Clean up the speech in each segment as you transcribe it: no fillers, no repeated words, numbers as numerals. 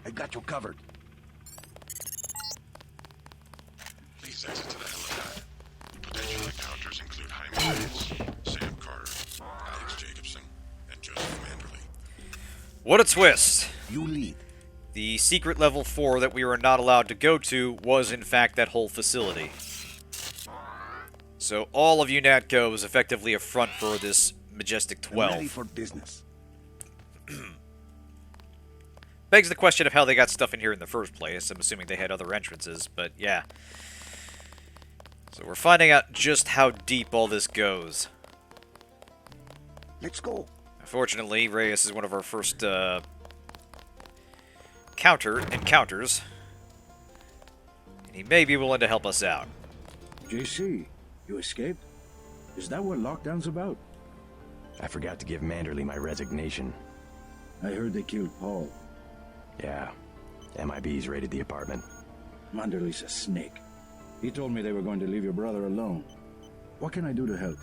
I got you covered. Please exit to the helipad. Potential encounters include Jaime Reyes, Sam Carter, Alex Jacobson, and Joseph Manderley. What a twist! You lead. The secret level 4 that we were not allowed to go to was in fact that whole facility. So all of UNATCO is effectively a front for this Majestic 12. I'm ready for business. Begs the question of how they got stuff in here in the first place. I'm assuming they had other entrances, but yeah. So we're finding out just how deep all this goes. Let's go. Unfortunately, Reyes is one of our first encounters. And he may be willing to help us out. JC, you escaped? Is that what lockdown's about? I forgot to give Manderley my resignation. I heard they killed Paul. Yeah. MIB's raided the apartment. Manderley's a snake. He told me they were going to leave your brother alone. What can I do to help?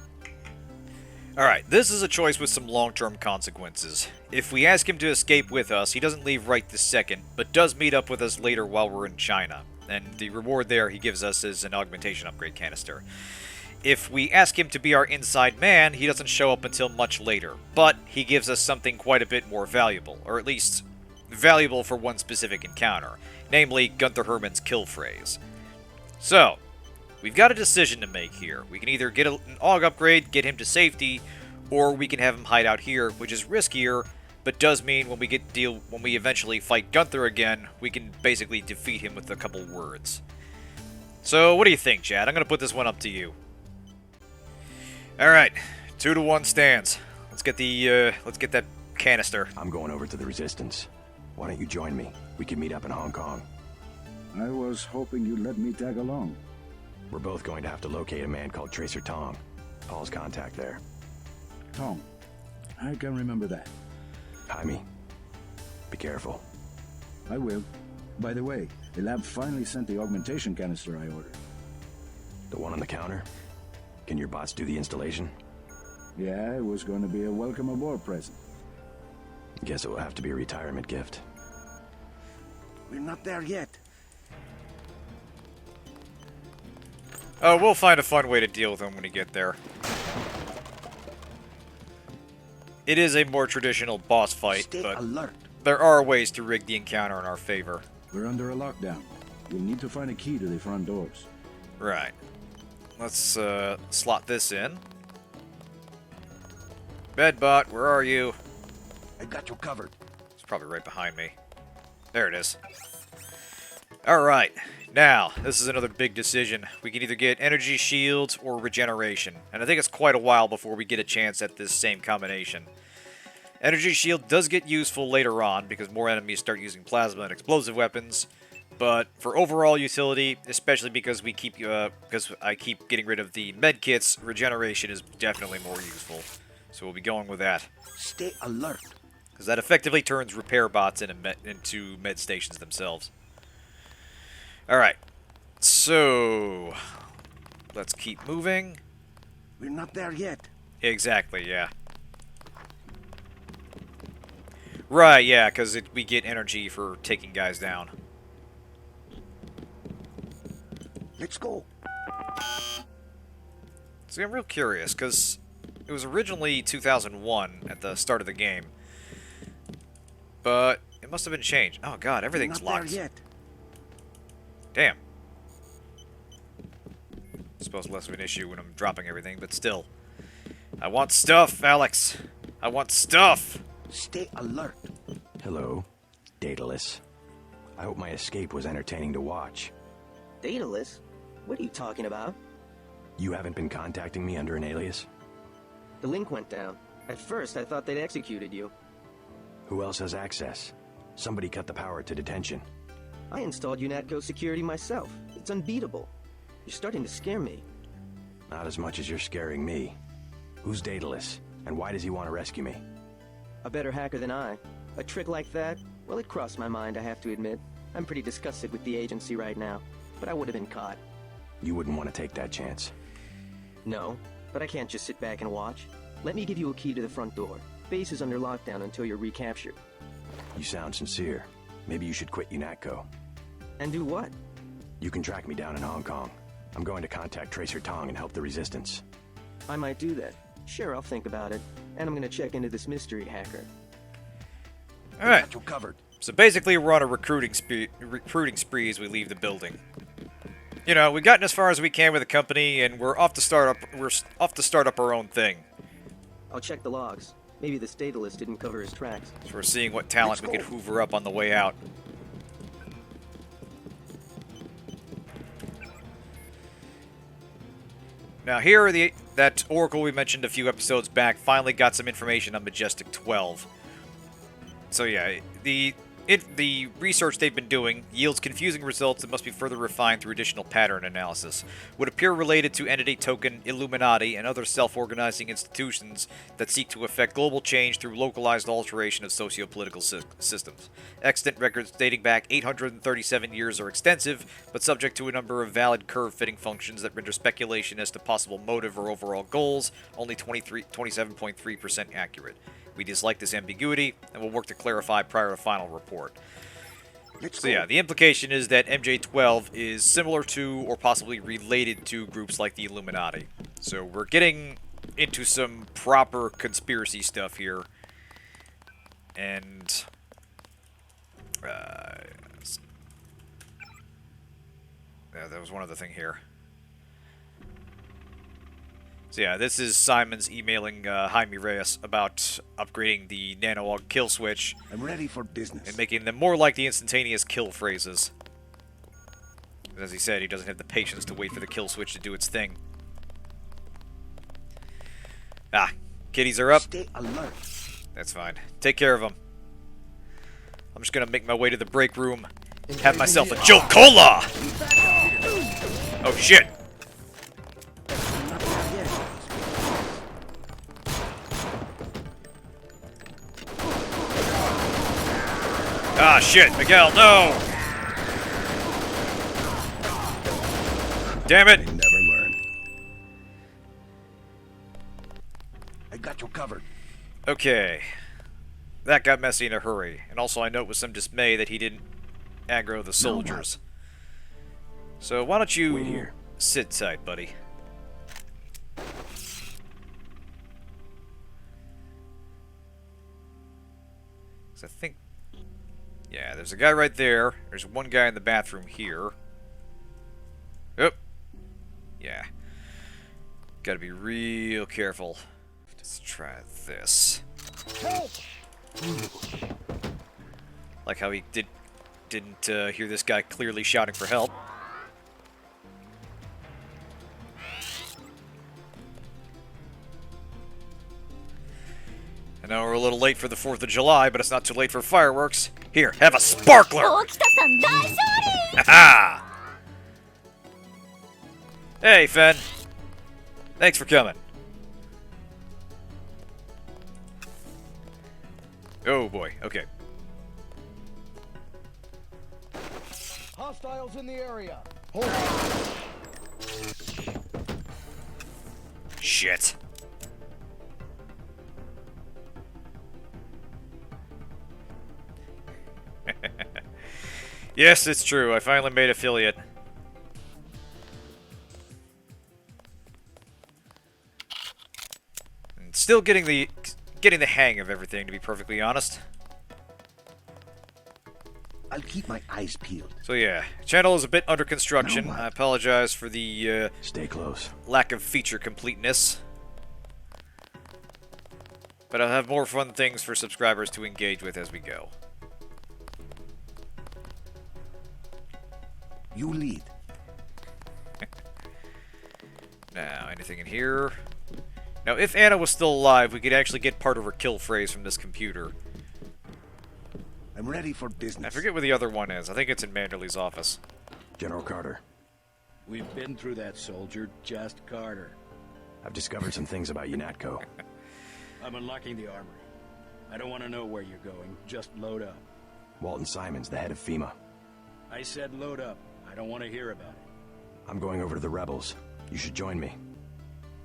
Alright, this is a choice with some long-term consequences. If we ask him to escape with us, he doesn't leave right this second, but does meet up with us later while we're in China. And the reward there he gives us is an augmentation upgrade canister. If we ask him to be our inside man, he doesn't show up until much later, but he gives us something quite a bit more valuable, or at least valuable for one specific encounter, namely Gunther Hermann's kill phrase. So, we've got a decision to make here. We can either get an AUG upgrade, get him to safety, or we can have him hide out here, which is riskier, but does mean when we eventually fight Gunther again, we can basically defeat him with a couple words. So, what do you think, Chad? I'm gonna put this one up to you. Alright, 2-to-1 stands. Let's get that canister. I'm going over to the Resistance. Why don't you join me? We can meet up in Hong Kong. I was hoping you'd let me tag along. We're both going to have to locate a man called Tracer Tong. Paul's contact there. Tong. I can remember that. Jaime, be careful. I will. By the way, the lab finally sent the augmentation canister I ordered. The one on the counter? Can your bots do the installation? Yeah, it was going to be a welcome aboard present. Guess it will have to be a retirement gift. We're not there yet. Oh, we'll find a fun way to deal with him when we get there. It is a more traditional boss fight, Stay but alert. there are ways to rig the encounter in our favor. We're under a lockdown. We'll need to find a key to the front doors. Right. Let's slot this in. Bedbot, where are you? I got you covered. It's probably right behind me. There it is. Alright, now, this is another big decision. We can either get energy shields or regeneration, and I think it's quite a while before we get a chance at this same combination. Energy shield does get useful later on, because more enemies start using plasma and explosive weapons, but for overall utility, especially because I keep getting rid of the medkits, regeneration is definitely more useful. So we'll be going with that. Stay alert. Because that effectively turns repair bots into med stations themselves. Alright, so let's keep moving. We're not there yet. Exactly, yeah. Right, yeah, because we get energy for taking guys down. Let's go. See, I'm real curious, because it was originally 2001 at the start of the game. But it must have been changed. Oh god, everything's We're not locked. there yet. Damn. I suppose less of an issue when I'm dropping everything, but still. I want stuff, Alex. I want stuff. Stay alert. Hello, Daedalus. I hope my escape was entertaining to watch. Daedalus? What are you talking about? You haven't been contacting me under an alias? The link went down. At first, I thought they'd executed you. Who else has access? Somebody cut the power to detention. I installed UNATCO security myself. It's unbeatable. You're starting to scare me. Not as much as you're scaring me. Who's Daedalus, and why does he want to rescue me? A better hacker than I. A trick like that? Well, it crossed my mind, I have to admit. I'm pretty disgusted with the agency right now, but I would have been caught. You wouldn't want to take that chance. No, but I can't just sit back and watch. Let me give you a key to the front door. Base is under lockdown until you're recaptured. You sound sincere. Maybe you should quit UNATCO. And do what? You can track me down in Hong Kong. I'm going to contact Tracer Tong and help the Resistance. I might do that. Sure, I'll think about it. And I'm gonna check into this mystery hacker. Alright, Got you covered. so basically we're on a recruiting spree as we leave the building. You know, we've gotten as far as we can with the company, and we're off to start up our own thing. I'll check the logs. Maybe the Daedalus didn't cover his tracks. So we're seeing what talent we could hoover up on the way out. Now here, that Oracle we mentioned a few episodes back finally got some information on Majestic 12. So yeah, the research they've been doing yields confusing results that must be further refined through additional pattern analysis. Would appear related to Entity Token, Illuminati, and other self-organizing institutions that seek to effect global change through localized alteration of socio-political systems. Extant records dating back 837 years are extensive, but subject to a number of valid curve-fitting functions that render speculation as to possible motive or overall goals only 27.3% accurate. We dislike this ambiguity, and will work to clarify prior to final report. So yeah, the implication is that MJ-12 is similar to, or possibly related to, groups like the Illuminati. So we're getting into some proper conspiracy stuff here. And... yeah, there was one other thing here. So yeah, this is Simon's emailing Jaime Reyes about upgrading the nano-aug kill switch I'm ready for business. and making them more like the instantaneous kill phrases. As he said, he doesn't have the patience to wait for the kill switch to do its thing. Ah, kiddies are up. Stay alert. That's fine. Take care of them. I'm just gonna make my way to the break room and have myself a Joe Cola! Oh shit! Not there yet. Ah shit, Miguel, no! Damn it! They never learn. I got you covered. Okay. That got messy in a hurry. And also I note with some dismay that he didn't aggro the soldiers. So why don't you Wait here. sit tight, buddy. 'Cause I think... Yeah, there's a guy right there. There's one guy in the bathroom here. Oop. Yeah. Gotta be real careful. Let's try this. Like how he didn't hear this guy clearly shouting for help. I know we're a little late for the 4th of July, but it's not too late for fireworks. Here, have a sparkler! Ha-ha! Hey, Fen. Thanks for coming. Oh boy, okay. Hostiles in the area. Shit. Yes, it's true. I finally made affiliate. And still getting the hang of everything, to be perfectly honest. I'll keep my eyes peeled. So yeah, channel is a bit under construction. Now what? I apologize for the Stay close. lack of feature completeness. But I'll have more fun things for subscribers to engage with as we go. You lead. Now, anything in here? Now, if Anna was still alive, we could actually get part of her kill phrase from this computer. I'm ready for business. I forget where the other one is. I think it's in Manderley's office. General Carter, We've been through that, soldier. Just Carter. I've discovered some things about UNATCO. I'm unlocking the armory. I don't want to know where you're going. Just load up. Walton Simons, the head of FEMA. I said load up. I don't want to hear about it. I'm going over to the rebels. You should join me.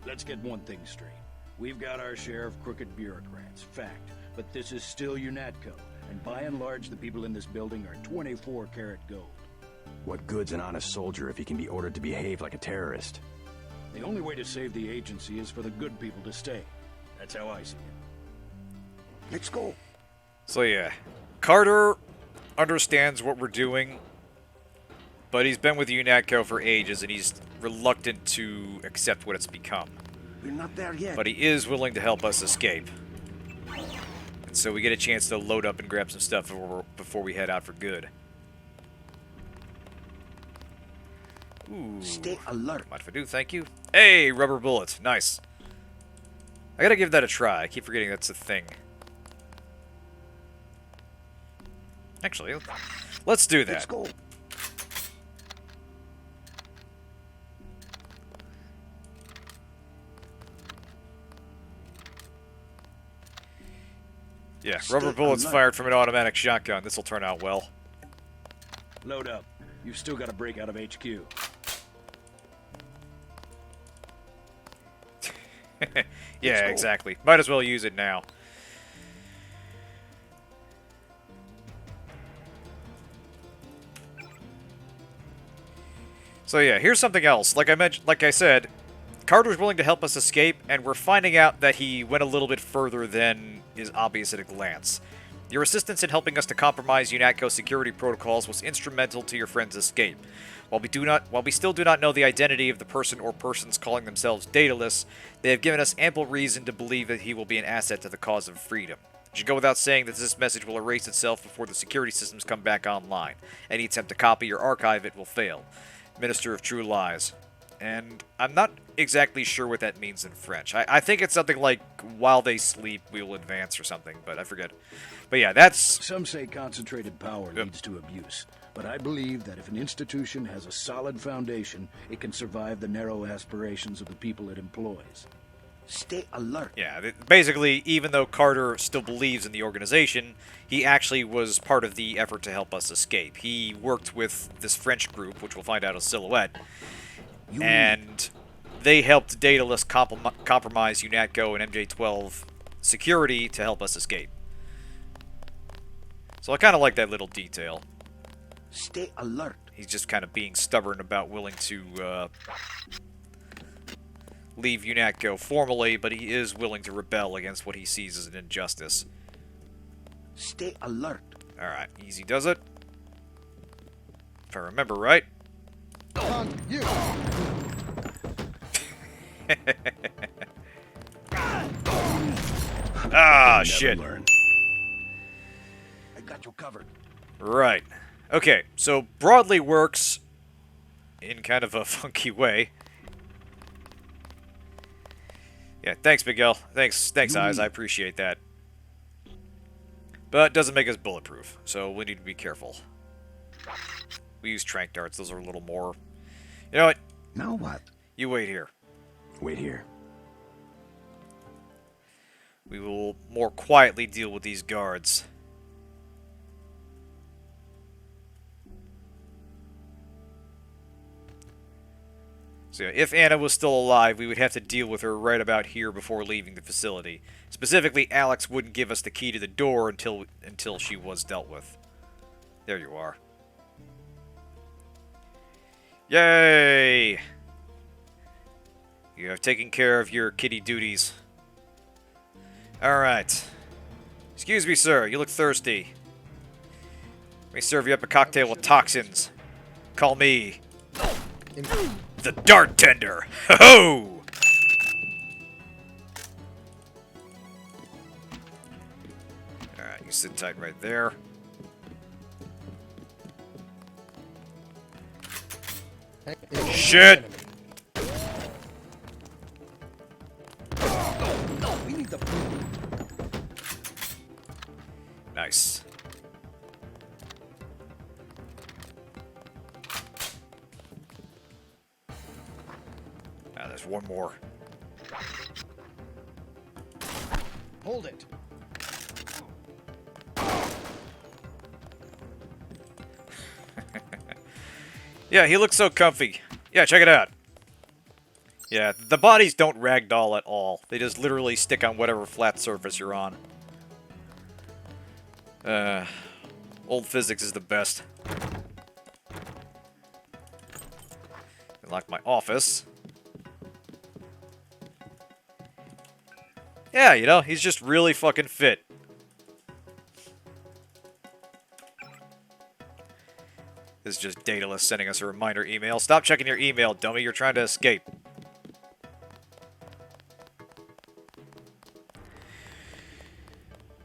Let's get one thing straight. We've got our share of crooked bureaucrats, fact. But this is still UNATCO, And by and large, the people in this building are 24-karat gold. What good's an honest soldier if he can be ordered to behave like a terrorist? The only way to save the agency is for the good people to stay. That's how I see it. Let's go. So yeah, Carter understands what we're doing, but he's been with UNATCO for ages, and he's reluctant to accept what it's become. We're not there yet. But he is willing to help us escape. And so we get a chance to load up and grab some stuff before we head out for good. Ooh. Stay alert. Mind if I do? Thank you. Hey, rubber bullets. Nice. I gotta give that a try. I keep forgetting that's a thing. Actually, let's do that. Let's go. Yeah, Stay rubber bullets alert. fired from an automatic shotgun. This'll turn out well. Load up. You've still got to break out of HQ. Yeah, go. exactly. Might as well use it now. So yeah, here's something else. Like I said, Carter's willing to help us escape, and we're finding out that he went a little bit further than is obvious at a glance. Your assistance in helping us to compromise UNATCO security protocols was instrumental to your friend's escape. While we still do not know the identity of the person or persons calling themselves Daedalus, they have given us ample reason to believe that he will be an asset to the cause of freedom. It should go without saying that this message will erase itself before the security systems come back online. Any attempt to copy or archive it will fail. Minister of True Lies. And I'm not exactly sure what that means in French. I think it's something like, while they sleep, we will advance or something, but I forget. But yeah, that's... Some say concentrated power leads to abuse. But I believe that if an institution has a solid foundation, it can survive the narrow aspirations of the people it employs. Stay alert. Yeah, basically, even though Carter still believes in the organization, he actually was part of the effort to help us escape. He worked with this French group, which we'll find out is Silhouette, and they helped Daedalus compromise UNATCO and MJ-12 security to help us escape. So I kind of like that little detail. Stay alert. He's just kind of being stubborn about willing to leave UNATCO formally, but he is willing to rebel against what he sees as an injustice. Stay alert. Alright, easy does it. If I remember right. You. Ah, shit. Learn. I got you covered. Right. Okay, so broadly works in kind of a funky way. Yeah, thanks, Miguel. Thanks, Eyes. I appreciate that. But it doesn't make us bulletproof, so we need to be careful. We use tranq darts. Those are a little more... You know what? Now what? You wait here. Wait here. We will more quietly deal with these guards. So if Anna was still alive, we would have to deal with her right about here before leaving the facility. Specifically, Alex wouldn't give us the key to the door until she was dealt with. There you are. Yay! You have taken care of your kitty duties. Alright. Excuse me, sir. You look thirsty. Let me serve you up a cocktail with toxins. Call me... the Dart Tender! Ho-ho! Alright, you sit tight right there. Shit! We need the... Nice. Now there's one more. Hold it. Yeah, he looks so comfy. Yeah, check it out. Yeah, the bodies don't ragdoll at all. They just literally stick on whatever flat surface you're on. Old physics is the best. Like my office. Yeah, you know, he's just really fucking fit. This is just Daedalus sending us a reminder email. Stop checking your email, dummy. You're trying to escape.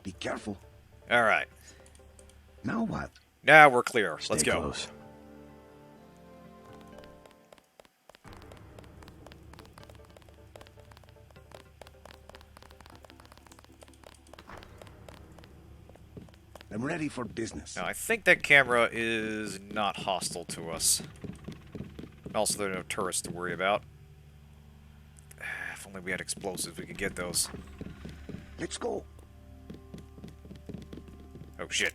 Be careful. Alright. Now what? Now we're clear. Let's Stay go. close. I'm ready for business. Now, I think that camera is not hostile to us. Also, there are no tourists to worry about. If only we had explosives, we could get those. Let's go. Oh, shit.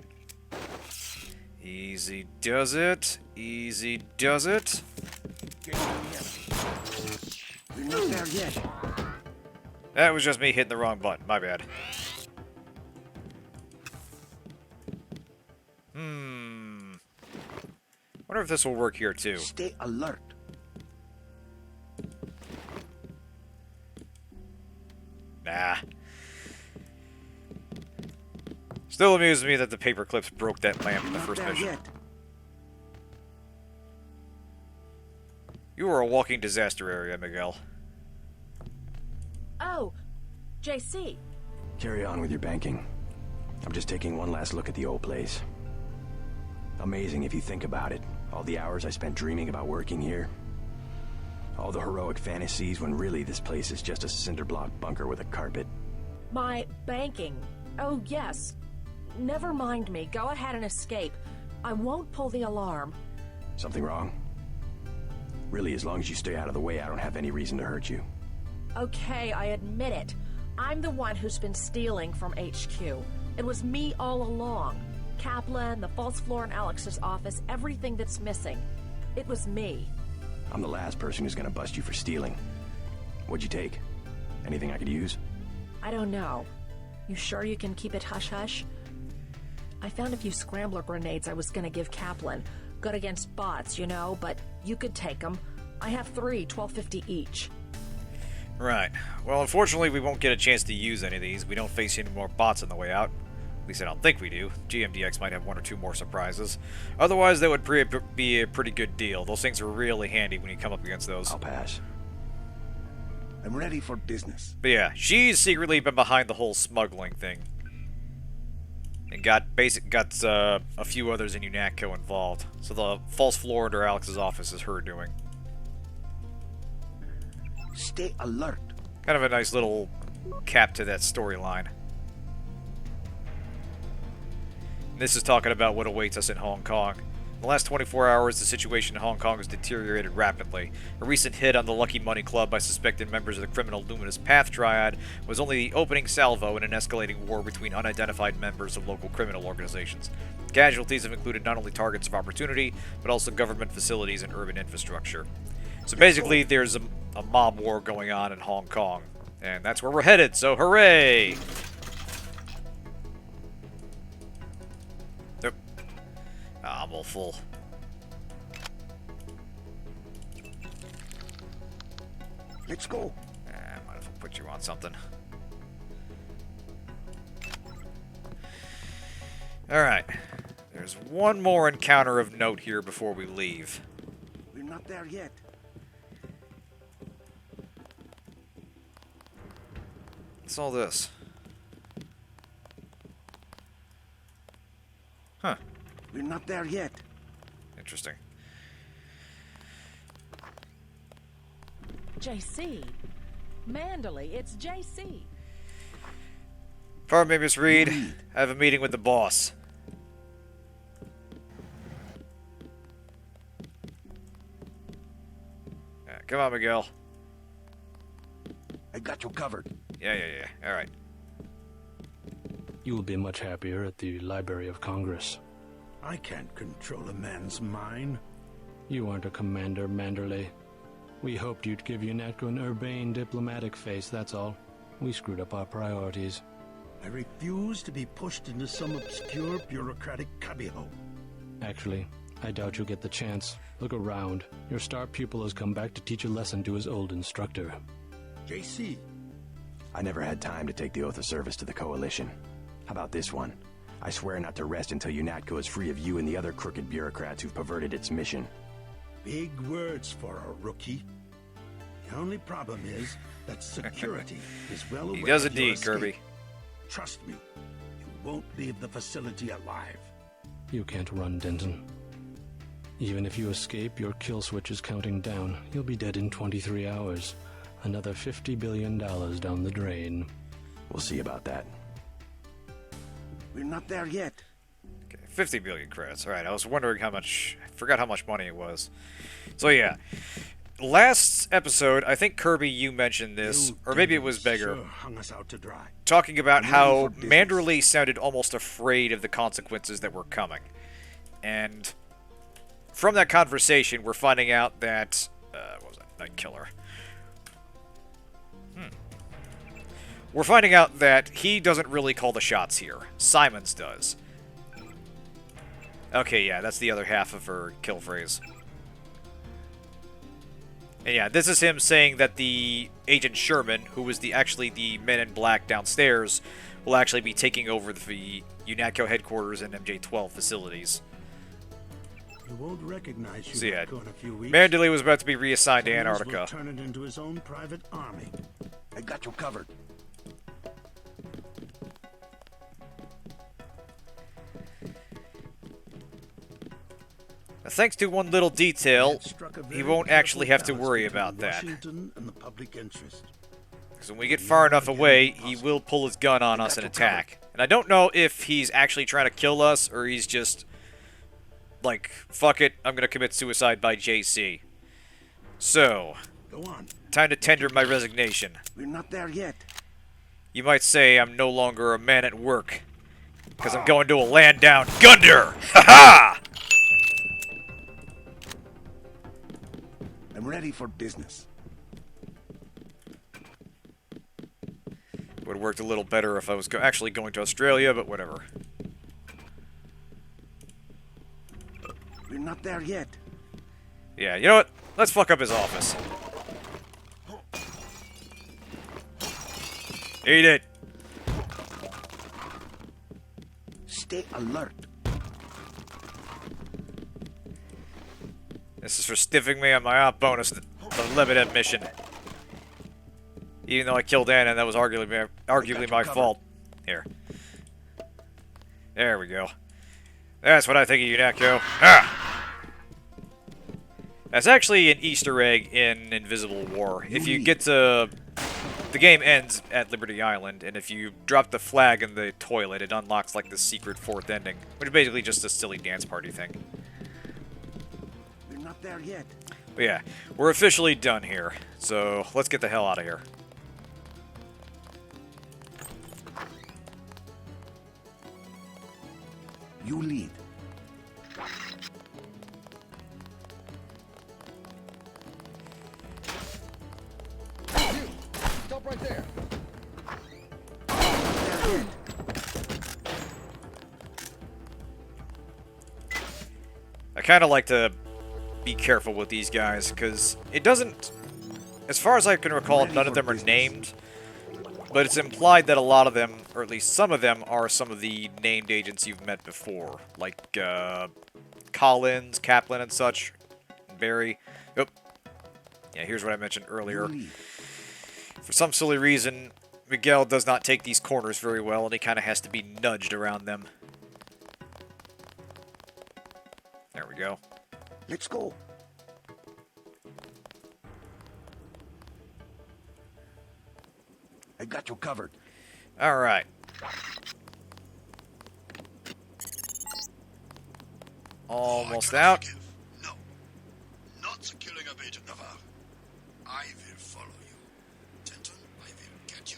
Easy does it. Easy does it. Get on the enemy. We're not there yet. That was just me hitting the wrong button. My bad. Wonder if this will work here, too. Stay alert. Nah. Still amuses me that the paper clips broke that lamp in the Not first there mission. yet. You are a walking disaster area, Miguel. Oh, JC. Carry on with your banking. I'm just taking one last look at the old place. Amazing if you think about it. All the hours I spent dreaming about working here. All the heroic fantasies when really this place is just a cinder block bunker with a carpet. My banking. Oh, yes. Never mind me. Go ahead and escape. I won't pull the alarm. Something wrong? Really, as long as you stay out of the way, I don't have any reason to hurt you. Okay, I admit it. I'm the one who's been stealing from HQ. It was me all along. Kaplan, the false floor in Alex's office, everything that's missing. It was me. I'm the last person who's gonna bust you for stealing. What'd you take? Anything I could use? I don't know. You sure you can keep it hush-hush? I found a few scrambler grenades I was gonna give Kaplan. Good against bots, you know, but you could take them. I have 3, $12.50 each. Right. Well, unfortunately, we won't get a chance to use any of these. We don't face any more bots on the way out. At least I don't think we do. GMDX might have 1 or 2 more surprises. Otherwise, that would be a pretty good deal. Those things are really handy when you come up against those. I'll pass. I'm ready for business. But yeah, she's secretly been behind the whole smuggling thing. And got a few others in UNATCO involved. So the false floor under Alex's office is her doing. Stay alert. Kind of a nice little cap to that storyline. This is talking about what awaits us in Hong Kong. In the last 24 hours, the situation in Hong Kong has deteriorated rapidly. A recent hit on the Lucky Money Club by suspected members of the criminal Luminous Path Triad was only the opening salvo in an escalating war between unidentified members of local criminal organizations. Casualties have included not only targets of opportunity, but also government facilities and urban infrastructure. So basically, there's a mob war going on in Hong Kong, and that's where we're headed, so hooray! Nope. Ah, I'm all full. Let's go. Might as well put you on something. Alright. There's one more encounter of note here before we leave. We're not there yet. What's all this? Huh. We're not there yet. Interesting. JC. Manderley, it's JC. Pardon me, Miss Reed. I have a meeting with the boss. Come on, Miguel. I got you covered. Yeah. Alright. You will be much happier at the Library of Congress. I can't control a man's mind. You aren't a commander, Manderley. We hoped you'd give UNATCO an urbane diplomatic face, that's all. We screwed up our priorities. I refuse to be pushed into some obscure bureaucratic cubbyhole. Actually, I doubt you'll get the chance. Look around. Your star pupil has come back to teach a lesson to his old instructor. JC, I never had time to take the oath of service to the Coalition. How about this one? I swear not to rest until UNATCO is free of you and the other crooked bureaucrats who've perverted its mission. big words for a rookie. The only problem is that security is well aware He does of your indeed, escape. Kirby. Trust me, you won't leave the facility alive. You can't run, Denton. Even if you escape, your kill switch is counting down. You'll be dead in 23 hours. Another $50 billion down the drain. We'll see about that. We're not there yet. Okay, 50 billion credits. Alright, I was wondering how much... I forgot how much money it was. So yeah. Last episode, I think Kirby, you mentioned this, You or maybe it was demons Beggar, sure hung us out to dry. talking about I'm how ready for business. Manderley sounded almost afraid of the consequences that were coming. And from that conversation, we're finding out that... what was that? Night Killer. We're finding out that he doesn't really call the shots here. Simons does. Okay, yeah, that's the other half of her kill phrase. And yeah, this is him saying that the Agent Sherman, who was actually the Men in Black downstairs, will actually be taking over the UNATCO headquarters and MJ-12 facilities. You won't recognize you So yeah, in a few weeks. Manderley was about to be reassigned to Deus will Antarctica. turn it into his own private army. I got you covered. Thanks to one little detail, It struck a he very won't actually have to careful worry balance about between that. Washington and the public interest. Because when we get far enough away, he will pull his gun on us and attack. And I don't know if he's actually trying to kill us, or he's just like, fuck it, I'm gonna commit suicide by JC. So, Go on. time to tender my resignation. We're not there yet. You might say I'm no longer a man at work, because I'm going to a land down Gunder! Ha-ha! I'm ready for business. Would have worked a little better if I was actually going to Australia, but whatever. We're not there yet. Yeah, you know what? Let's fuck up his office. Eat it! Stay alert. This is for stiffing me on my op bonus, the limited mission. Even though I killed Anna, that was arguably my fault. Here. There we go. That's what I think of UNATCO. Ah! That's actually an Easter egg in Invisible War. If you get to... The game ends at Liberty Island, and if you drop the flag in the toilet, it unlocks like the secret fourth ending, which is basically just a silly dance party thing. We're not there yet. But yeah, we're officially done here, so let's get the hell out of here. You lead. You! Stop right there! I kind of like to be careful with these guys, because it doesn't... As far as I can recall, none of them are named, but it's implied that a lot of them, or at least some of them, are some of the named agents you've met before, like Collins, Kaplan, and such, Barry. Yep. Yeah, here's what I mentioned earlier. For some silly reason, Miguel does not take these corners very well, and he kind of has to be nudged around them. There we go. Let's go. I got you covered. Alright. Almost out. No. Not the killing of Agent Navarre. I will follow you. Denton, I will get you.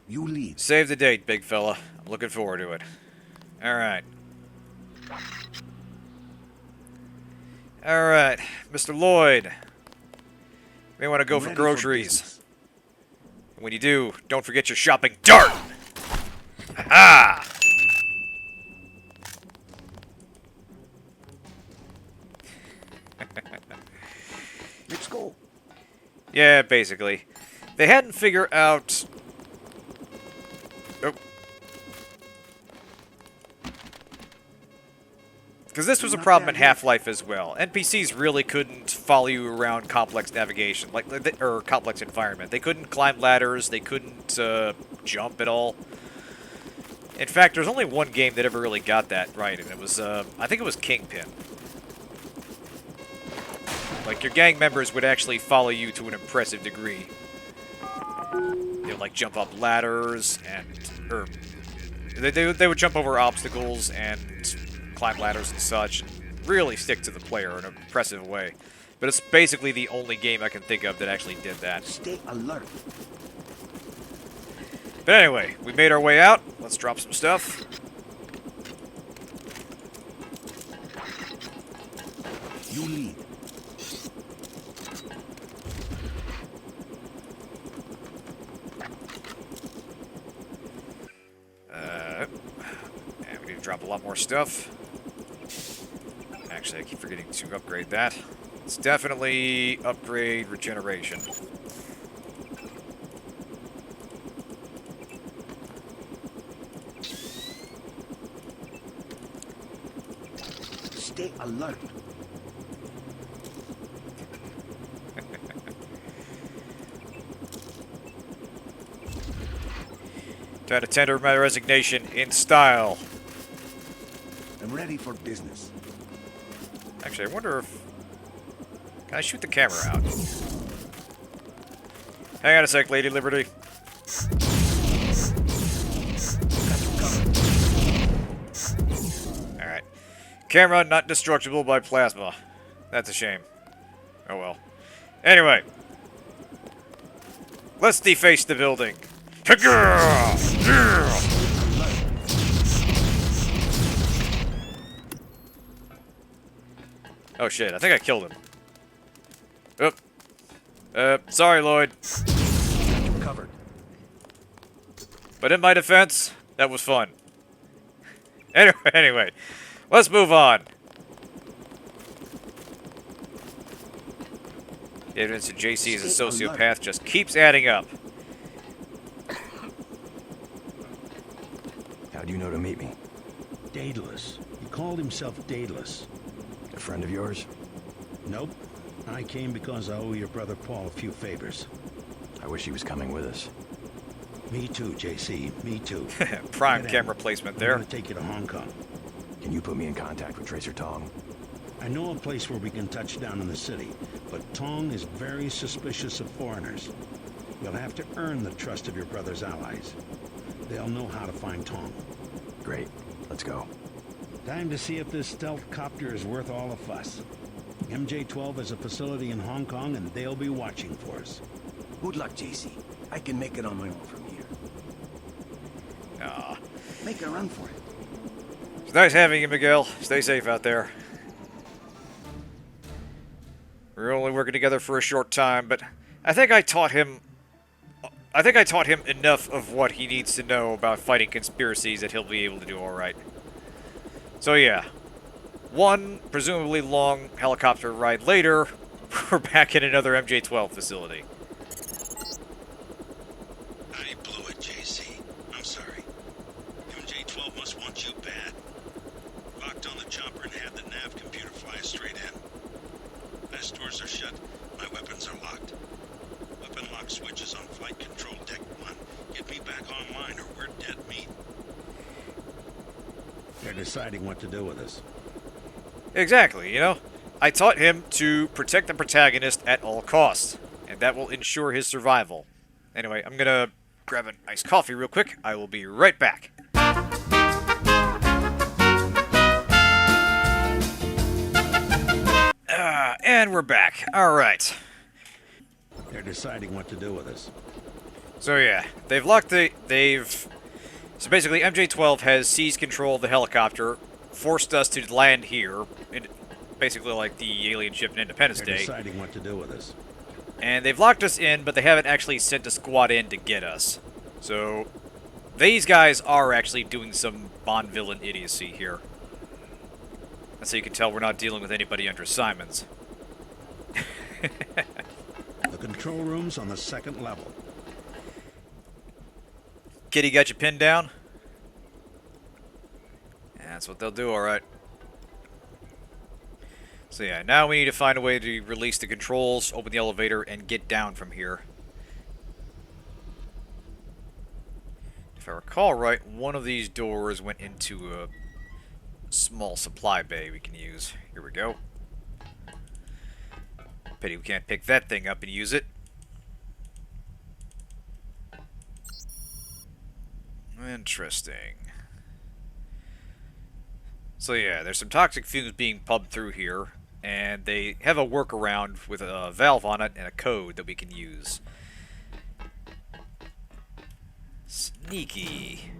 You lead. Save the date, big fella. I'm looking forward to it. Alright. Alright, Mr. Lloyd. May want to go for groceries. When you do, don't forget your shopping dart! Ha-ha! Let's go. Yeah, basically. They hadn't figured out... Oh. Because this was a problem in Half-Life as well. NPCs really couldn't follow you around complex navigation, or complex environment. They couldn't climb ladders, they couldn't jump at all. In fact, there's only one game that ever really got that right, and it was, I think it was Kingpin. Like, your gang members would actually follow you to an impressive degree. They would, like, jump up ladders, and... or... They would jump over obstacles and climb ladders and such, and really stick to the player in an impressive way. But it's basically the only game I can think of that actually did that. Stay alert. But anyway, we made our way out. Let's drop some stuff. You lead. And we need to drop a lot more stuff. Actually, I keep forgetting to upgrade that. Let's definitely upgrade regeneration. Stay alert. Time to tender my resignation in style. I'm ready for business. Actually, I wonder if... Can I shoot the camera out? Hang on a sec, Lady Liberty. Alright. Camera not destructible by plasma. That's a shame. Oh well. Anyway. Let's deface the building. Oh shit, I think I killed him. Sorry, Lloyd. Covered. But in my defense, that was fun. Anyway, let's move on. The evidence that JC is a sociopath just keeps adding up. How'd you know to meet me? Daedalus. He called himself Daedalus. A friend of yours? Nope. I came because I owe your brother Paul a few favors. I wish he was coming with us. Me too, JC. Me too. Prime camera placement there. I'm gonna take you to Hong Kong. Can you put me in contact with Tracer Tong? I know a place where we can touch down in the city, but Tong is very suspicious of foreigners. You'll have to earn the trust of your brother's allies. They'll know how to find Tong. Great. Let's go. Time to see if this stealth copter is worth all the fuss. MJ-12 has a facility in Hong Kong, and they'll be watching for us. Good luck, JC. I can make it on my own from here. Aw. Make a run for it. It's nice having you, Miguel. Stay safe out there. We're only working together for a short time, but I think I taught him enough of what he needs to know about fighting conspiracies that he'll be able to do alright. So yeah. One presumably long helicopter ride later, we're back in another MJ-12 facility. I blew it, JC. I'm sorry. MJ-12 must want you bad. Locked on the chopper and had the nav computer fly us straight in. Vest doors are shut. My weapons are locked. Weapon lock switch is on flight control deck 1. Get me back online or we're dead meat. They're deciding what to do with us. Exactly, you know? I taught him to protect the protagonist at all costs, and that will ensure his survival. Anyway, I'm gonna grab an iced coffee real quick. I will be right back. And we're back. Alright. They're deciding what to do with us. So yeah, they've locked the... So basically, MJ-12 has seized control of the helicopter, forced us to land here, in basically like the alien ship in Independence They're Day. deciding what to do with us. And they've locked us in, but they haven't actually sent a squad in to get us. So, these guys are actually doing some Bond villain idiocy here. That's how you can tell we're not dealing with anybody under Simons. The control room's on the second level. Kitty got you pinned down? Yeah, that's what they'll do, alright. So yeah, now we need to find a way to release the controls, open the elevator, and get down from here. If I recall right, one of these doors went into a small supply bay we can use. Here we go. Pity we can't pick that thing up and use it. Interesting. So yeah, there's some toxic fumes being pumped through here, and they have a workaround with a valve on it and a code that we can use. Sneaky.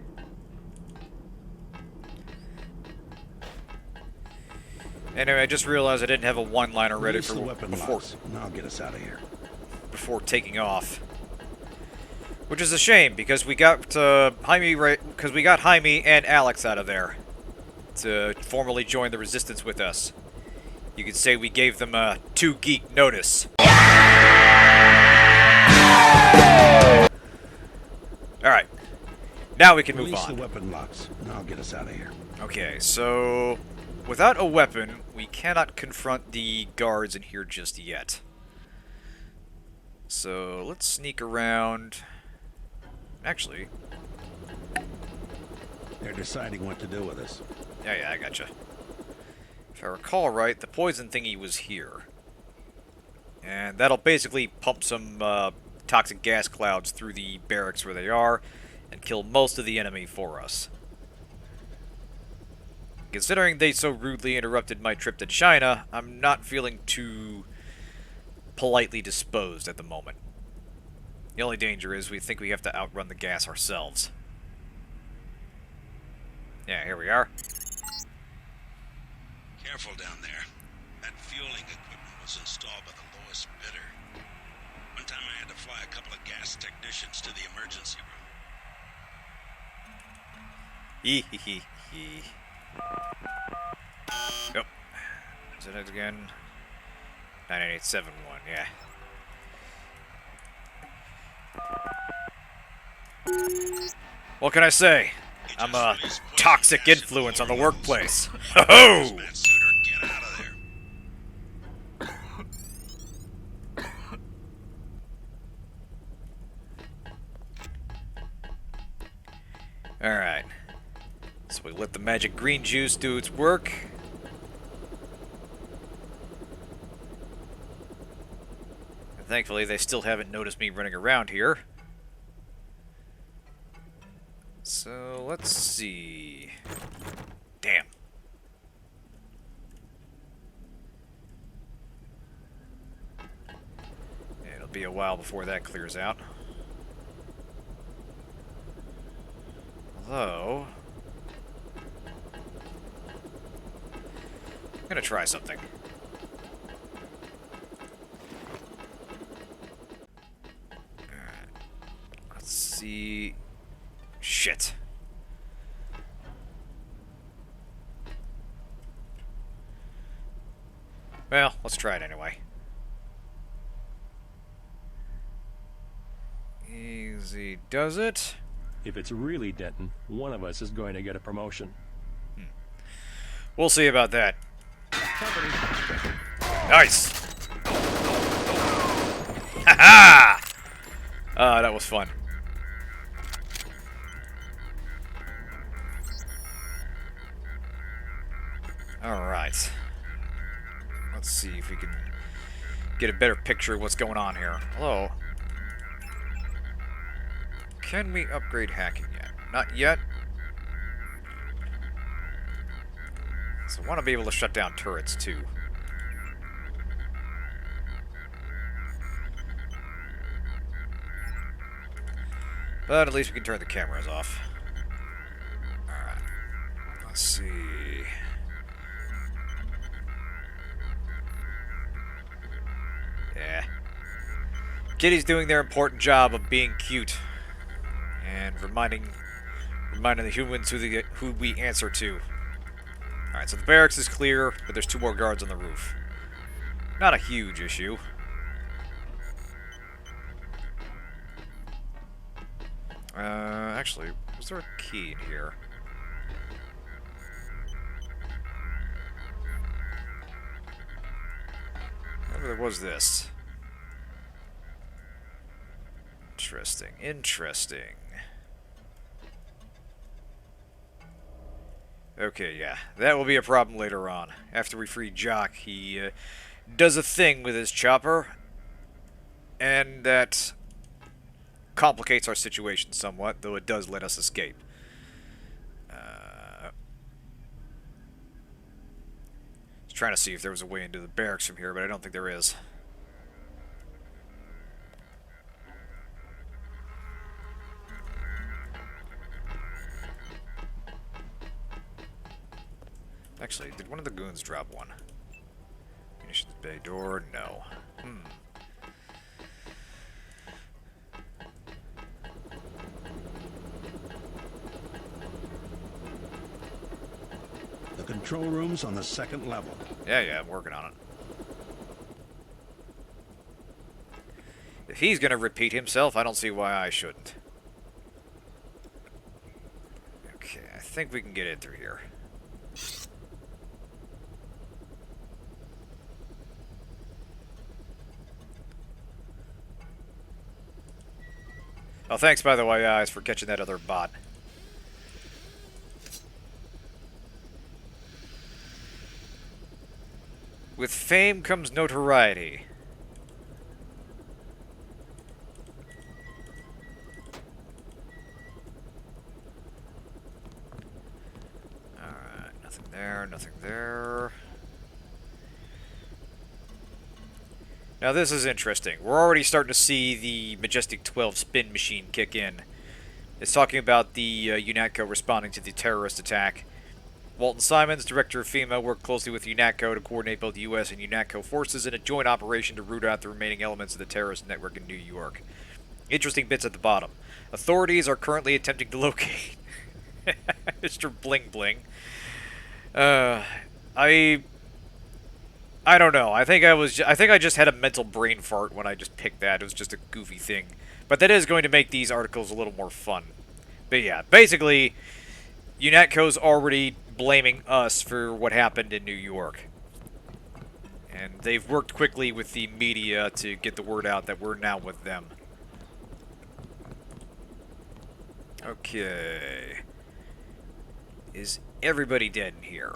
Anyway, I just realized I didn't have a one-liner ready for before. Now get us out of here. Before taking off. Which is a shame, because we got Jaime and Alex out of there to formally join the Resistance with us. You could say we gave them a 2-geek notice. Alright. Now we can move Release on. the weapon locks. Now get us out of here. Okay, so without a weapon, we cannot confront the guards in here just yet. So let's sneak around. Actually, They're deciding what to do with us. yeah, I gotcha. If I recall right, the poison thingy was here. And that'll basically pump some toxic gas clouds through the barracks where they are and kill most of the enemy for us. Considering they so rudely interrupted my trip to China, I'm not feeling too politely disposed at the moment. The only danger is we think we have to outrun the gas ourselves. Yeah, here we are. Careful down there. That fueling equipment was installed by the lowest bidder. One time I had to fly a couple of gas technicians to the emergency room. Yep. Is it again? 98871, yeah. What can I say? I'm a toxic influence on the workplace. Ho-ho! Alright. So we let the magic green juice do its work. And thankfully, they still haven't noticed me running around here. So, let's see. Damn. Yeah, it'll be a while before that clears out. Although, I'm gonna try something. Alright. Let's see. Shit. Well, let's try it anyway. Easy does it. If it's really Denton, one of us is going to get a promotion. We'll see about that. Nice! Ha-ha! That was fun. Alright. Let's see if we can get a better picture of what's going on here. Hello. Can we upgrade hacking yet? Not yet. So I want to be able to shut down turrets too. But at least we can turn the cameras off. Alright. Let's see. Yeah. Kitty's doing their important job of being cute and reminding the humans who we answer to. Alright, so the barracks is clear, but there's 2 more guards on the roof. Not a huge issue. Actually, was there a key in here? Maybe there was this. Interesting, interesting. Okay, yeah. That will be a problem later on. After we free Jock, he does a thing with his chopper, and that complicates our situation somewhat, though it does let us escape. I was trying to see if there was a way into the barracks from here, but I don't think there is. Actually, did one of the goons drop one? Munitions bay door? No. The control room's on the 2nd level. Yeah, I'm working on it. If he's gonna repeat himself, I don't see why I shouldn't. Okay, I think we can get in through here. Oh, thanks, by the way, guys, for catching that other bot. With fame comes notoriety. Alright, nothing there, nothing there. Now this is interesting. We're already starting to see the Majestic 12 spin machine kick in. It's talking about the UNATCO responding to the terrorist attack. Walton Simons, director of FEMA, worked closely with UNATCO to coordinate both U.S. and UNATCO forces in a joint operation to root out the remaining elements of the terrorist network in New York. Interesting bits at the bottom. Authorities are currently attempting to locate Mr. Bling Bling. I don't know. I think I just had a mental brain fart when I just picked that. It was just a goofy thing. But that is going to make these articles a little more fun. But yeah, basically, UNATCO's already blaming us for what happened in New York. And they've worked quickly with the media to get the word out that we're now with them. Okay. Is everybody dead in here?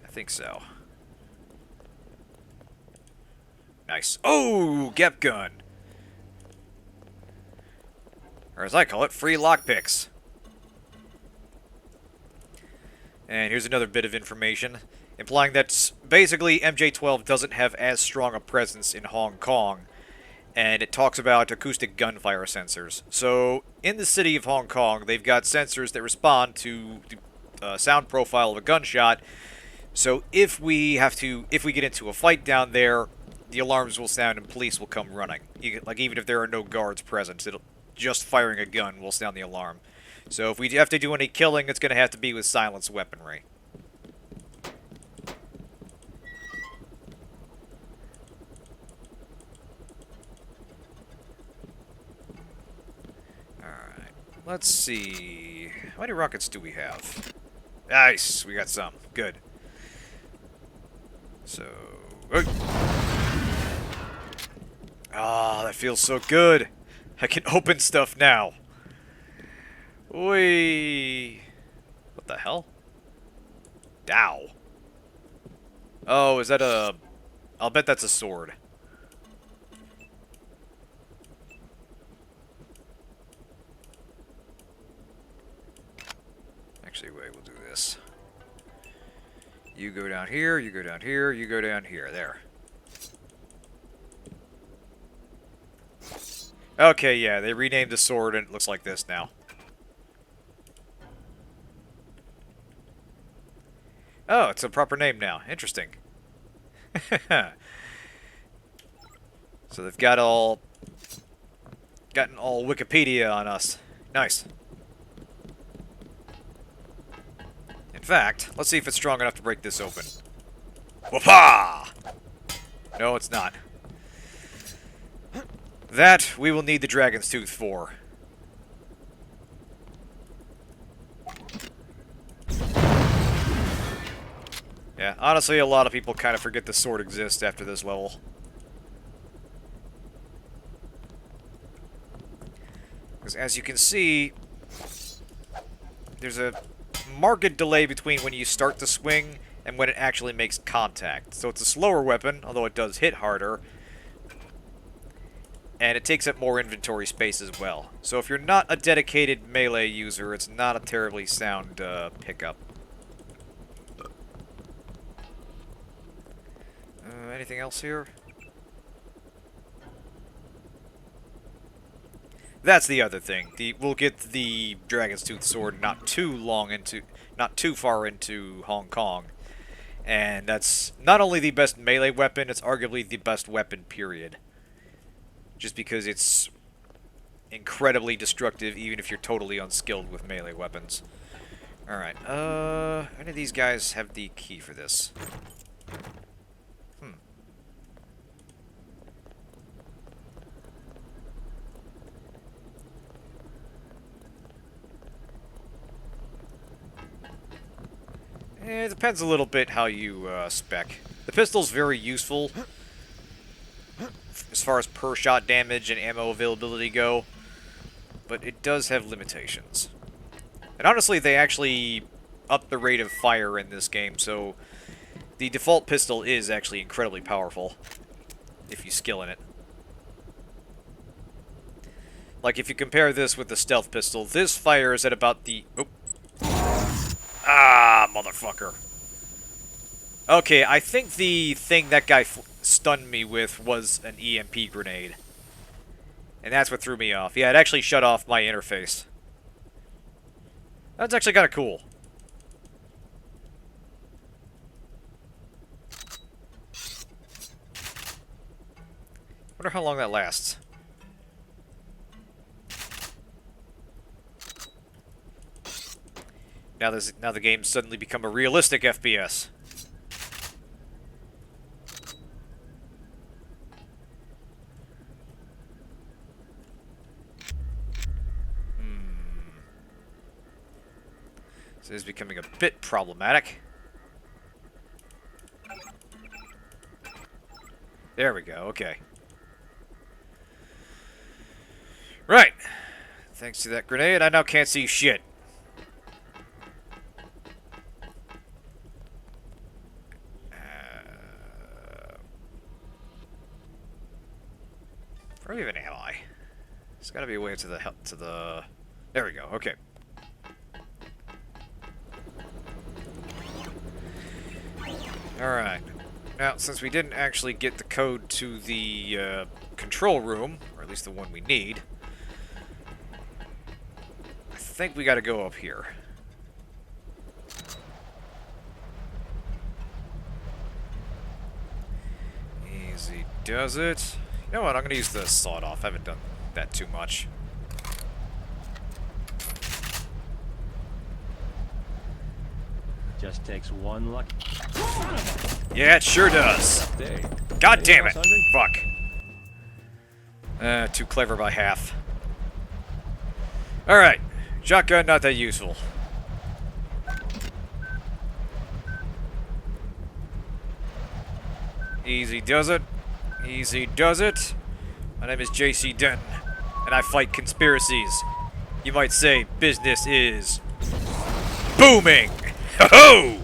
I think so. Nice. Oh, Gep gun. Or as I call it, free lockpicks. And here's another bit of information, implying that basically MJ-12 doesn't have as strong a presence in Hong Kong, and it talks about acoustic gunfire sensors. So, in the city of Hong Kong, they've got sensors that respond to the sound profile of a gunshot. So if we get into a fight down there, the alarms will sound and police will come running. Like, even if there are no guards present, just firing a gun will sound the alarm. So if we have to do any killing, it's going to have to be with silenced weaponry. Alright, let's see. How many rockets do we have? Nice, we got some. Good. So... Ah, that feels so good. I can open stuff now. Whee! What the hell? Dow. Oh, is that a... I'll bet that's a sword. Actually, wait, we'll do this. You go down here, you go down here, you go down here. There. Okay, yeah, they renamed the sword and it looks like this now. Oh, it's a proper name now. Interesting. So they've gotten all Wikipedia on us. Nice. In fact, let's see if it's strong enough to break this open. Whoop-ha! No, it's not. That we will need the Dragon's Tooth for. Yeah, honestly, a lot of people kind of forget the sword exists after this level. Because as you can see, there's a marked delay between when you start to swing and when it actually makes contact. So it's a slower weapon, although it does hit harder. And it takes up more inventory space as well. So if you're not a dedicated melee user, it's not a terribly sound pickup. Anything else here? That's the other thing. We'll get the Dragon's Tooth sword not too far into Hong Kong. And that's not only the best melee weapon, it's arguably the best weapon, period. Just because it's incredibly destructive, even if you're totally unskilled with melee weapons. Alright, any of these guys have the key for this? It depends a little bit how you spec. The pistol's very useful as far as per shot damage and ammo availability go, but it does have limitations. And honestly, they actually up the rate of fire in this game, so the default pistol is actually incredibly powerful if you skill in it. Like, if you compare this with the stealth pistol, this fires at about the... Oh. Ah, motherfucker. Okay, I think the thing that guy stunned me with was an EMP grenade. And that's what threw me off. Yeah, it actually shut off my interface. That's actually kind of cool. Wonder how long that lasts. Now the game's suddenly become a realistic FPS. This is becoming a bit problematic. There we go, okay. Right. Thanks to that grenade, I now can't see shit. Where even am I? There's gotta be a way to the... There we go, okay. Alright. Now, since we didn't actually get the code to the control room, or at least the one we need, I think we gotta go up here. Easy does it. You know what, I'm gonna use the sawed-off. I haven't done that too much. Just takes one lucky. Yeah, it sure does. God damn it. Fuck. Too clever by half. Alright. Shotgun, not that useful. Easy does it. Easy does it. My name is JC Denton, and I fight conspiracies. You might say business is booming. Ho-ho!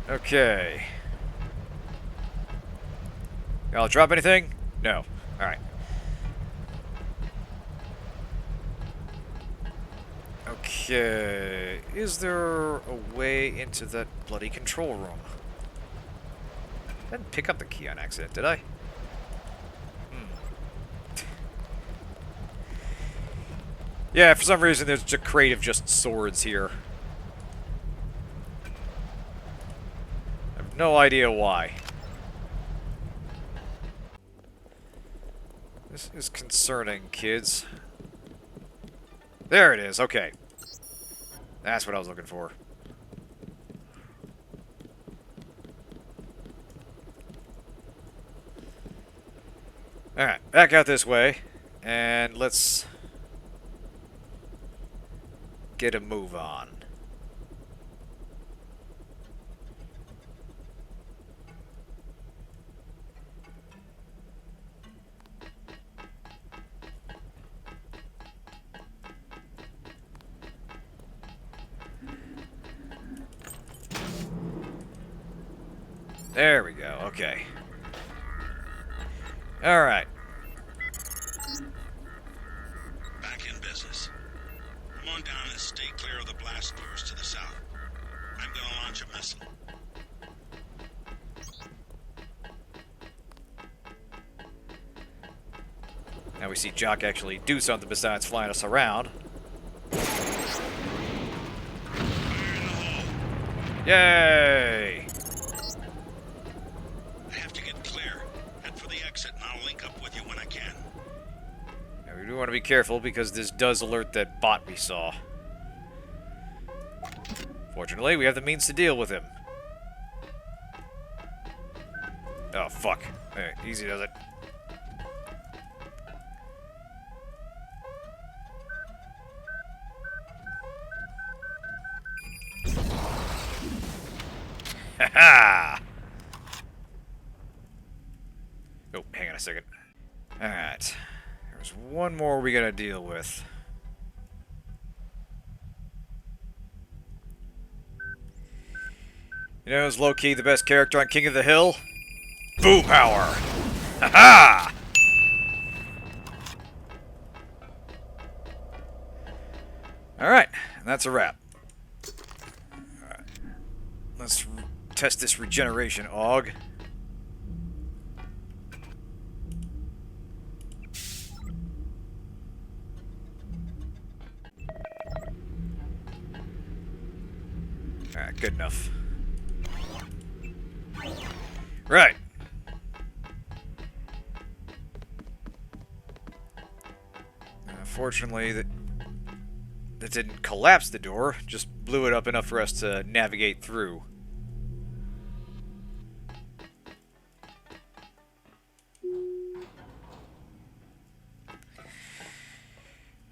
Okay. Y'all drop anything? No. Alright. Okay. Is there a way into that bloody control room? I didn't pick up the key on accident, did I? Yeah, for some reason there's a crate of just swords here. No idea why. This is concerning, kids. There it is, okay. That's what I was looking for. Alright, back out this way. And let's get a move on. There we go, okay. Alright. Back in business. Come on down and stay clear of the blast doors to the south. I'm gonna launch a missile. Now we see Jock actually do something besides flying us around. Yay! I have to get clear. Head for the exit and I'll link up with you when I can. Now we do want to be careful because this does alert that bot we saw. Fortunately, we have the means to deal with him. Oh, fuck. Hey, easy does it. Ha-ha! Oh, hang on a second. Alright. There's one more we gotta deal with. You know who's low-key the best character on King of the Hill? Boo Power! Ha-ha! Alright, and that's a wrap. Alright. Let's test this regeneration AUG. Alright, good enough. Right. Fortunately, that didn't collapse the door, just blew it up enough for us to navigate through.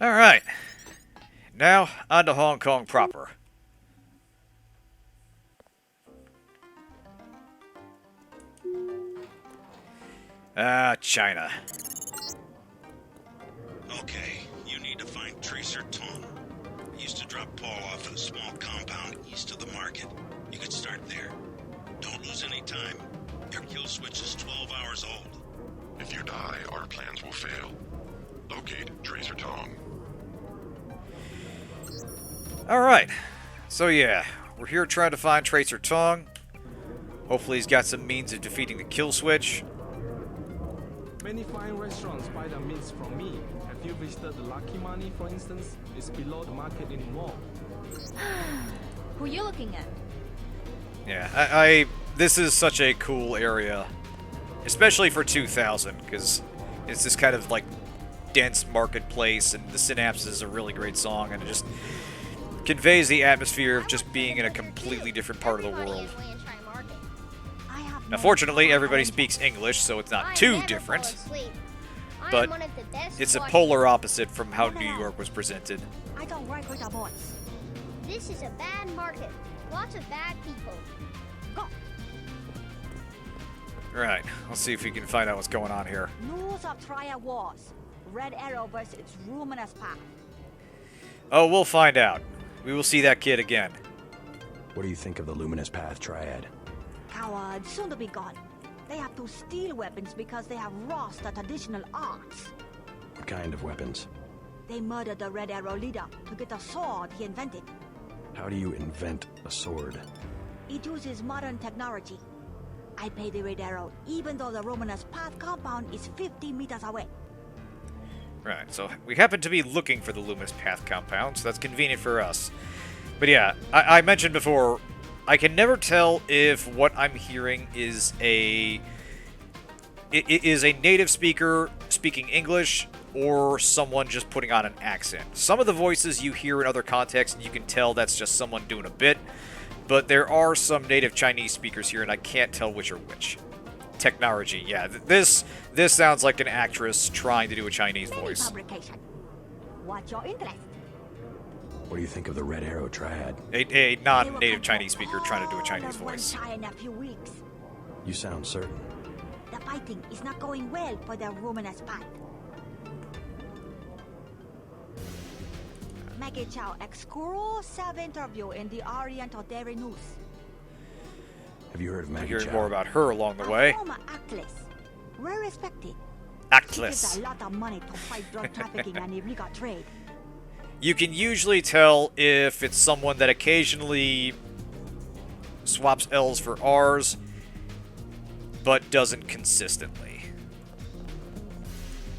Alright. Now, on to Hong Kong proper. China. Okay, you need to find Tracer Tong. He used to drop Paul off at a small compound east of the market. You could start there. Don't lose any time. Your kill switch is 12 hours old. If you die, our plans will fail. Locate Tracer Tong. Alright. So yeah, we're here trying to find Tracer Tong. Hopefully he's got some means of defeating the kill switch. Many fine restaurants buy their meats from me. Have you visited the Lucky Money, for instance? It's below the market in the mall. Who are you looking at? Yeah, this is such a cool area. Especially for 2000, because it's this kind of, like, dense marketplace, and The Synapse is a really great song, and it just conveys the atmosphere of just being in a completely different part of the world. Now, fortunately, everybody speaks English, so it's not too different. But it's a polar opposite from how New York was presented. I don't work with our boys. This is a bad market. Lots of bad people. Go. Right, let's see if we can find out what's going on here. News of Triad Wars. Red Arrow versus its luminous path. Oh, we'll find out. We will see that kid again. What do you think of the Luminous Path Triad? Cowards, soon to be gone. They have to steal weapons because they have lost the traditional arts. What kind of weapons? They murdered the Red Arrow leader to get a sword he invented. How do you invent a sword? It uses modern technology. I pay the Red Arrow even though the Romanus Path compound is 50 meters away. Right, so we happen to be looking for the Luminous Path compound, so that's convenient for us. But yeah, I mentioned before, I can never tell if what I'm hearing is a native speaker speaking English or someone just putting on an accent. Some of the voices you hear in other contexts, you can tell that's just someone doing a bit, but there are some native Chinese speakers here, and I can't tell which are which. Technology, yeah. This sounds like an actress trying to do a Chinese voice. What's your interest? What do you think of the Red Arrow Triad? A non-native Chinese speaker trying to do a Chinese voice. In a few weeks. You sound certain. The fighting is not going well for the Romanes path. Maggie Chow exclusive interview in the Oriental Daily News. Have you heard of Maggie We're Chow? hearing more about her along the way. Former actress, well respected. Actress. She gives a lot of money to fight drug trafficking and illegal trade. You can usually tell if it's someone that occasionally swaps L's for R's, but doesn't consistently.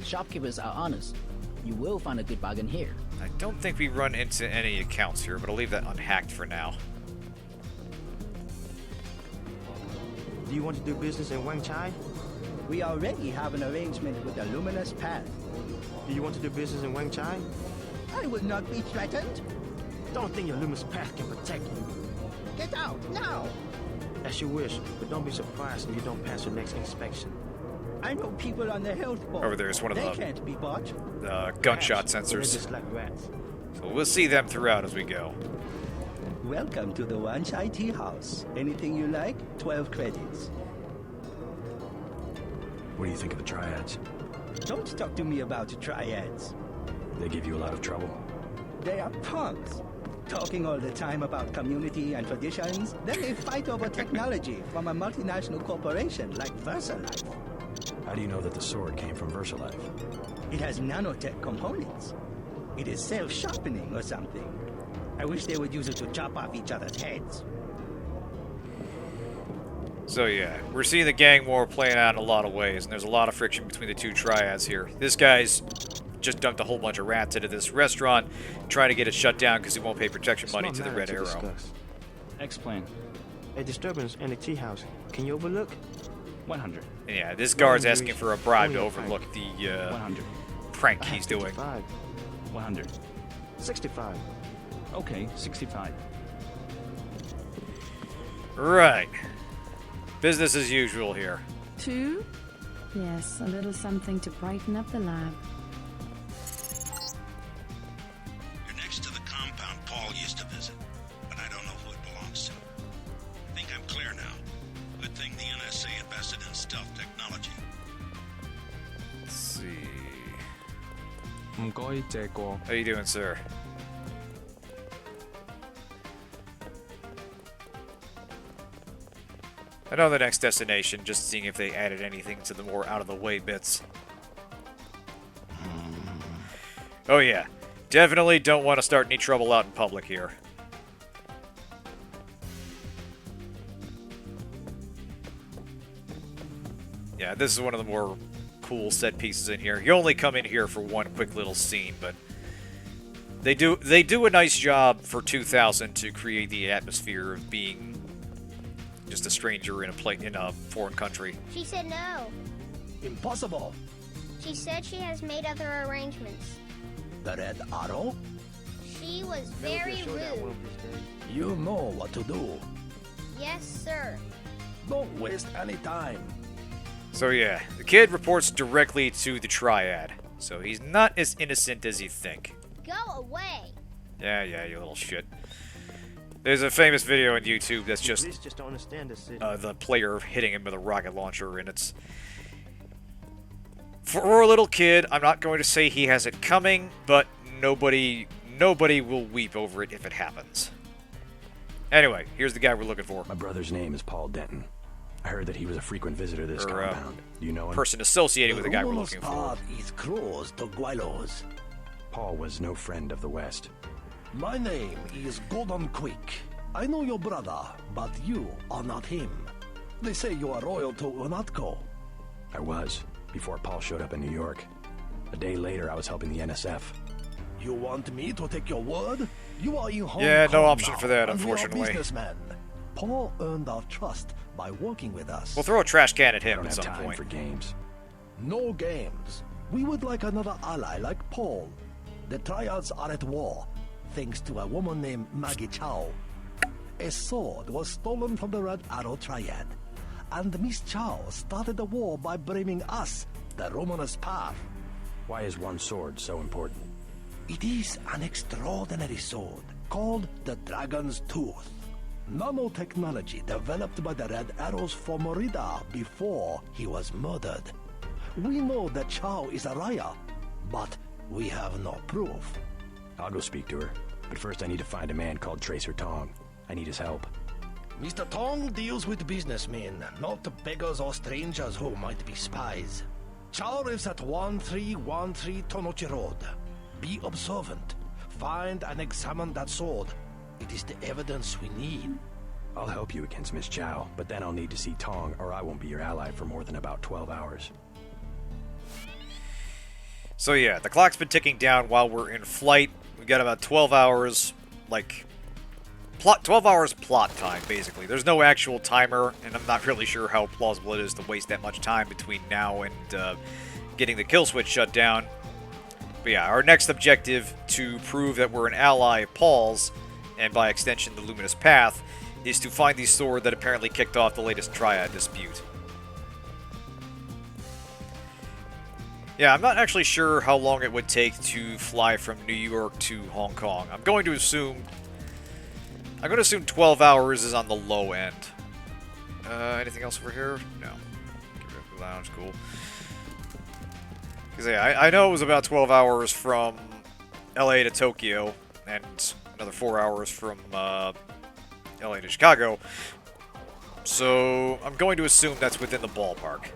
Shopkeepers are honest. You will find a good bargain here. I don't think we run into any accounts here, but I'll leave that unhacked for now. Do you want to do business in Wang Chai? We already have an arrangement with the Luminous Path. Do you want to do business in Wang Chai? I will not be threatened. Don't think your Luminous Path can protect you. Get out, now! As you wish, but don't be surprised if you don't pass your next inspection. I know people on the health board. Over there's one of they the can't be bought. Gunshot They're sensors. just like rats. So we'll see them throughout as we go. Welcome to the Wan Chai Tea House. Anything you like, 12 credits. What do you think of the triads? Don't talk to me about triads. They give you a lot of trouble? They are punks. Talking all the time about community and traditions, then they fight over technology from a multinational corporation like VersaLife. How do you know that the sword came from VersaLife? It has nanotech components. It is self-sharpening or something. I wish they would use it to chop off each other's heads. So yeah, we're seeing the gang war playing out in a lot of ways, and there's a lot of friction between the two triads here. This guy's just dumped a whole bunch of rats into this restaurant, trying to get it shut down because he won't pay protection money to the Red Arrow. Explain. A disturbance in the tea house. Can you overlook? 100. Yeah, this guard's asking for a bribe to overlook the 100. prank he's doing. 100. 65. Okay, 65. Right. Business as usual here. 2? Yes, a little something to brighten up the lab. You're next to the compound Paul used to visit, but I don't know who it belongs to. I think I'm clear now. Good thing the NSA invested in stealth technology. Let's see. 唔該借過。 How you doing, sir? I know the next destination, just seeing if they added anything to the more out-of-the-way bits. Oh yeah, definitely don't want to start any trouble out in public here. Yeah, this is one of the more cool set pieces in here. You only come in here for one quick little scene, but they do a nice job for 2000 to create the atmosphere of being just a stranger in a foreign country. She said no. Impossible. She said she has made other arrangements. The Red Arrow? She was very rude. You know what to do. Yes, sir. Don't waste any time. So yeah, the kid reports directly to the Triad, so he's not as innocent as you think. Go away. Yeah, you little shit. There's a famous video on YouTube that's just don't understand this city. the player hitting him with a rocket launcher, and it's... For a little kid, I'm not going to say he has it coming, but nobody will weep over it if it happens. Anyway, here's the guy we're looking for. My brother's name is Paul Denton. I heard that he was a frequent visitor to this compound. Do you know him? Person associated with the guy we're looking for. path is closed to Guilos. Paul was no friend of the West. My name is Gordon Quick. I know your brother, but you are not him. They say you are loyal to UNATCO. I was, before Paul showed up in New York. A day later, I was helping the NSF. You want me to take your word? You are in Hong Yeah, no Kong option now, for that, and we are unfortunately. businessmen. Paul earned our trust by working with us. We'll throw a trash can at him I don't at have some time point. for games. No games. We would like another ally like Paul. The Triads are at war, thanks to a woman named Maggie Chow. A sword was stolen from the Red Arrow Triad, and Miss Chow started the war by blaming us, the Romanus Path. Why is one sword so important? It is an extraordinary sword called the Dragon's Tooth. Nanotechnology developed by the Red Arrows for Morida before he was murdered. We know that Chow is a Raya, but we have no proof. I'll go speak to her, but first I need to find a man called Tracer Tong. I need his help. Mr. Tong deals with businessmen, not beggars or strangers who might be spies. Chow lives at 1313 Tonochi Road. Be observant. Find and examine that sword. It is the evidence we need. I'll help you against Miss Chow, but then I'll need to see Tong, or I won't be your ally for more than about 12 hours. So yeah, the clock's been ticking down while we're in flight. We got about 12 hours, 12 hours plot time, basically. There's no actual timer, and I'm not really sure how plausible it is to waste that much time between now and getting the kill switch shut down. But yeah, our next objective to prove that we're an ally of Paul's, and by extension the Luminous Path, is to find the sword that apparently kicked off the latest Triad dispute. Yeah, I'm not actually sure how long it would take to fly from New York to Hong Kong. I'm going to assume 12 hours is on the low end. Anything else over here? No. Lounge, cool. Because yeah, I know it was about 12 hours from LA to Tokyo, and another 4 hours from LA to Chicago. So I'm going to assume that's within the ballpark.